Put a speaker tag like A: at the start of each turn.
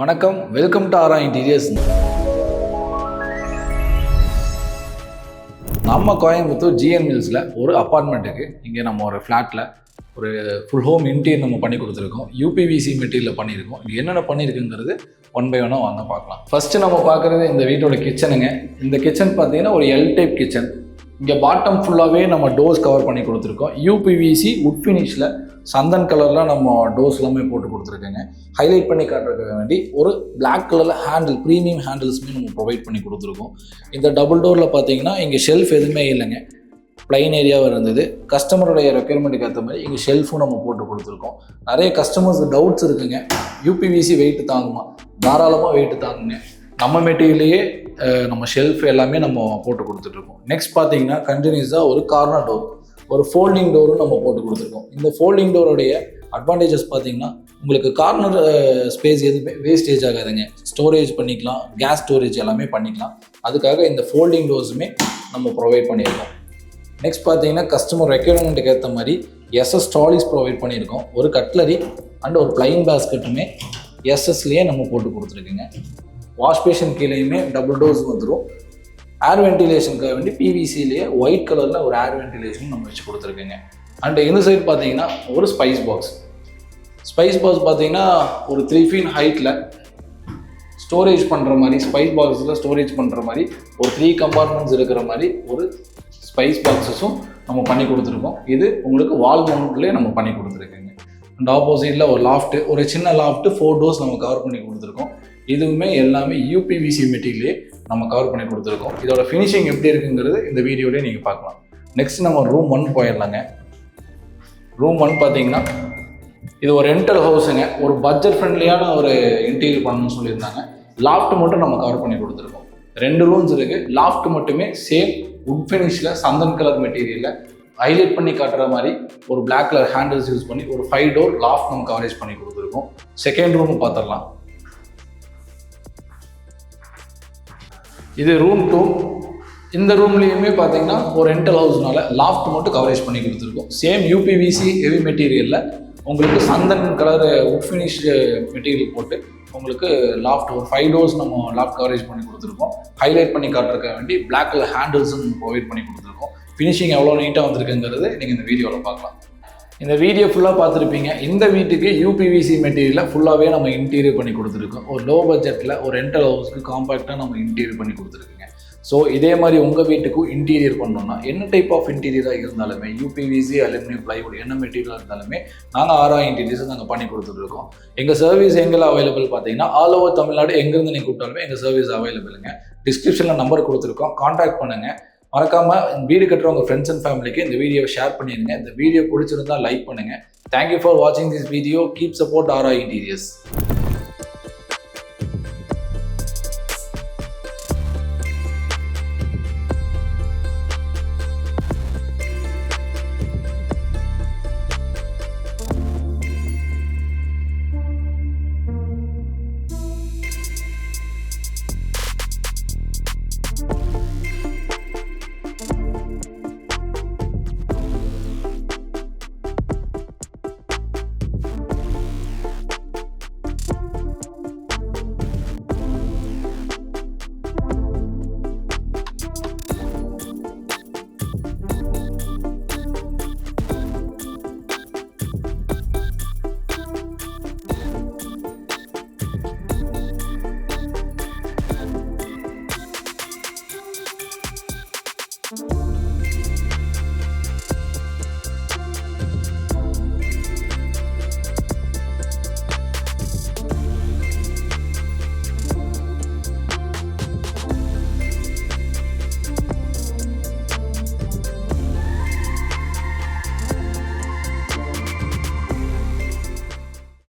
A: வணக்கம், welcome to ஆரா interiors. நம்ம கோயம்புத்தூர் ஜிஎன் மில்ஸில் ஒரு அப்பார்ட்மெண்ட்டுக்கு இங்கே நம்ம ஒரு ஃப்ளாட்டில் ஒரு ஃபுல் ஹோம் இன்டீரியர் நம்ம பண்ணி கொடுத்துருக்கோம். யூபிவிசி மெட்டீரியலில் பண்ணியிருக்கோம். இங்கே என்னென்ன பண்ணியிருக்குங்கிறது ஒன் பை ஒன்னாக வாங்க பார்க்கலாம். ஃபஸ்ட்டு நம்ம பார்க்குறது இந்த வீட்டோட கிச்சனுங்க. இந்த கிச்சன் பார்த்தீங்கன்னா ஒரு எல் டைப் கிச்சன். இங்கே பாட்டம் ஃபுல்லாகவே நம்ம டோர்ஸ் கவர் பண்ணி கொடுத்துருக்கோம். யூபிவிசி உட் ஃபினிஷில் சந்தன் கலரில் நம்ம டோர்ஸ் எல்லாமே போட்டு கொடுத்துருக்கோங்க. ஹைலைட் பண்ணி காட்டுறதுக்கு வேண்டி ஒரு பிளாக் கலரில் ஹேண்டில், ப்ரீமியம் ஹேண்டில்ஸுமே நம்ம ப்ரொவைட் பண்ணி கொடுத்துருக்கோம். இந்த டபுள் டோரில் பார்த்தீங்கன்னா இங்கே ஷெல்ஃப் எதுவுமே இல்லைங்க, ப்ளைன் ஏரியாவாக இருந்தது. கஸ்டமருடைய ரெக்யர்மெண்ட்டுக்கு ஏற்ற மாதிரி இங்கே ஷெல்ஃபும் நம்ம போட்டு கொடுத்துருக்கோம். நிறைய கஸ்டமர்ஸ் டவுட்ஸ் இருக்குங்க, யூபிவிசி வெயிட் தாங்குமா? தாராளமாக வெயிட் தாங்குங்க. நம்ம மெட்டீரியலையே நம்ம ஷெல்ஃப் எல்லாமே நம்ம போட்டு கொடுத்துட்ருக்கோம். நெக்ஸ்ட் பார்த்தீங்கன்னா கண்டினியூஸாக ஒரு கார்னர் டோர், ஒரு ஃபோல்டிங் டோரும் நம்ம போட்டு கொடுத்துருக்கோம். இந்த ஃபோல்டிங் டோருடைய அட்வான்டேஜஸ் பார்த்தீங்கன்னா உங்களுக்கு கார்னர் ஸ்பேஸ் எதுவுமே வேஸ்டேஜ் ஆகாதுங்க. ஸ்டோரேஜ் பண்ணிக்கலாம், கேஸ் ஸ்டோரேஜ் எல்லாமே பண்ணிக்கலாம். அதுக்காக இந்த ஃபோல்டிங் டோர்ஸுமே நம்ம ப்ரொவைட் பண்ணியிருக்கோம். நெக்ஸ்ட் பார்த்தீங்கன்னா கஸ்டமர் ரெக்யர்மெண்ட்டுக்கு ஏற்ற மாதிரி எஸ்எஸ் ட்ராலிஸ் ப்ரொவைட் பண்ணியிருக்கோம். ஒரு கட்லரி அண்ட் ஒரு பிளைன் பேஸ்கெட்டுமே எஸ்எஸ்லேயே நம்ம போட்டு கொடுத்துருக்குங்க. வாஷ் பேஷன் கீழேயுமே டபுள் டோர்ஸ் வந்துடும். ஏர் வென்டிலேஷனுக்காக வேண்டி பிவிசிலேயே ஒயிட் கலரில் ஒரு ஏர் வென்டிலேஷன் நம்ம வச்சு கொடுத்துருக்கோங்க. அண்ட் இந்த சைட் பார்த்தீங்கன்னா ஒரு ஸ்பைஸ் பாக்ஸ் பார்த்தீங்கன்னா ஒரு 3 feet ஹைட்டில் ஸ்டோரேஜ் பண்ணுற மாதிரி, ஸ்பைஸ் பாக்ஸில் ஸ்டோரேஜ் பண்ணுற மாதிரி ஒரு 3 compartments இருக்கிற மாதிரி ஒரு ஸ்பைஸ் பாக்ஸஸும் நம்ம பண்ணி கொடுத்துருக்கோம். இது உங்களுக்கு வால் மவுண்ட்லேயே நம்ம பண்ணி கொடுத்துருக்கோங்க. அண்ட் ஆப்போசிட்டில் ஒரு லாஃப்ட்டு, ஒரு சின்ன லாஃப்ட்டு 4 doors நம்ம கவர் பண்ணி கொடுத்துருக்கோம். இதுவுமே எல்லாமே யூபிவிசி மெட்டீரியலே நம்ம கவர் பண்ணி கொடுத்துருக்கோம். இதோட ஃபினிஷிங் எப்படி இருக்குங்கிறது இந்த வீடியோலேயே நீங்கள் பார்க்கலாம். நெக்ஸ்ட் நம்ம ரூம் 1 போயிடலாங்க. ரூம் 1 பார்த்தீங்கன்னா இது ஒரு ரெண்டல் ஹவுஸுங்க. ஒரு பட்ஜெட் ஃப்ரெண்ட்லியான ஒரு இன்டீரியர் பண்ணணும்னு சொல்லியிருந்தாங்க. லாஃப்ட் மட்டும் நம்ம கவர் பண்ணி கொடுத்துருக்கோம். 2 ரூம்ஸ் இருக்குது. லாஃப்ட் மட்டுமே சேம் உட் ஃபினிஷில் சந்தன் கலர் மெட்டீரியலில் ஹைலைட் பண்ணி காட்டுற மாதிரி ஒரு பிளாக் கலர் ஹேண்டில்ஸ் யூஸ் பண்ணி ஒரு 5 door லாஃப்ட் நம்ம கவரேஜ் பண்ணி கொடுத்துருக்கோம். செகண்ட் ரூம் பார்த்துடலாம். இது ரூம் 2. இந்த ரூம்லேயுமே பார்த்தீங்கன்னா ஒரு ரெண்டல் ஹவுஸ்னால லாஃப்ட் மட்டும் கவரேஜ் பண்ணி கொடுத்துருக்கோம். சேம் யூபிவிசி ஹெவி மெட்டீரியலில் உங்களுக்கு சந்தன் கலர் உட் ஃபினிஷ் மெட்டீரியல் போட்டு உங்களுக்கு லாஃப்ட் ஒரு 5 doors நம்ம லாஃப்ட் கவரேஜ் பண்ணி கொடுத்துருக்கோம். ஹைலைட் பண்ணி காட்டுறதுக்கு வேண்டி பிளாக் கலர் ஹேண்டில்ஸும் ப்ரொவைட் பண்ணி கொடுத்துருக்கோம். ஃபினிஷிங் எவ்வளோ நீட்டாக வந்திருக்குங்கிறது நீங்கள் இந்த வீடியோவில் பார்க்கலாம். இந்த வீடியோ ஃபுல்லாக பார்த்துருப்பீங்க. இந்த வீட்டுக்கு யூபிவிசி மெட்டீரியலில் ஃபுல்லாகவே நம்ம இன்டீரியர் பண்ணி கொடுத்துருக்கோம். ஒரு லோ பட்ஜெட்டில் ஒரு ரெண்டல் ஹவுஸ்க்கு காம்பேக்டாக நம்ம இன்டீரியர் பண்ணி கொடுத்துருக்கோங்க. ஸோ இதே மாதிரி உங்கள் வீட்டுக்கும் இன்டீரியர் பண்ணோம்னா என்ன டைப் ஆஃப் இன்டீரியராக இருந்தாலுமே, யூபிவிசி, அலுமினியம், பிளைவுட் என்ன மெட்டீரியலாக இருந்தாலுமே நாங்கள் ஆரா இன்டீரியர்ஸ் நாங்கள் பண்ணி கொடுத்துட்ருக்கோம். எங்கள் சர்வீஸ் எங்கெல்லாம் அவைலபிள் பார்த்தீங்கன்னா ஆல் ஓவர் தமிழ்நாடு எங்கேருந்து நீங்கள் கூப்பிட்டாலுமே எங்கள் சர்வீஸ் அவைலபிளுங்க. டிஸ்கிரிப்ஷனில் நம்பர் கொடுத்துருக்கோம், கான்டாக்ட் பண்ணுங்கள். மறக்காமல் வீடு கட்டுற உங்கள் ஃப்ரெண்ட்ஸ் அண்ட் ஃபேமிலிக்கு இந்த வீடியோவை ஷேர் பண்ணிடுங்க. இந்த வீடியோ பிடிச்சிருந்தா லைக் பண்ணுங்கள். தேங்க்யூ ஃபார் வாட்சிங் திஸ் வீடியோ. கீப் சப்போர்ட் ஆரா இன்டீரியர்ஸ்.